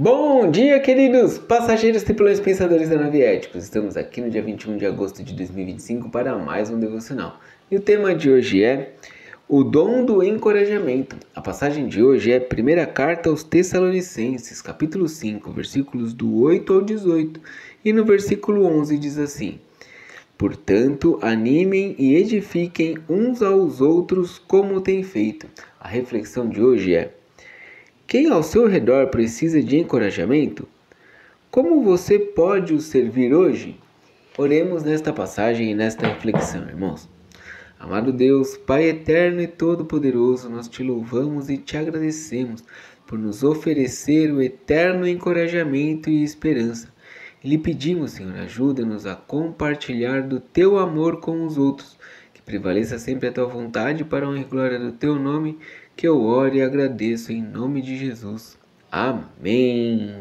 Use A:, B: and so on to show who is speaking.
A: Bom dia, queridos passageiros, tripulares, pensadores da nave éticos. Estamos aqui no dia 21 de agosto de 2025 para mais um devocional. E o tema de hoje é o dom do encorajamento. A passagem de hoje é a primeira carta aos Tessalonicenses, capítulo 5, versículos do 8 ao 18. E no versículo 11 diz assim: portanto, animem e edifiquem uns aos outros como têm feito. A reflexão de hoje é: quem ao seu redor precisa de encorajamento? Como você pode o servir hoje? Oremos nesta passagem e nesta reflexão, irmãos. Amado Deus, Pai eterno e todo-poderoso, nós te louvamos e te agradecemos por nos oferecer o eterno encorajamento e esperança. E lhe pedimos, Senhor, ajuda-nos a compartilhar do teu amor com os outros, que prevaleça sempre a tua vontade para a honra e glória do teu nome, que eu oro e agradeço em nome de Jesus. Amém.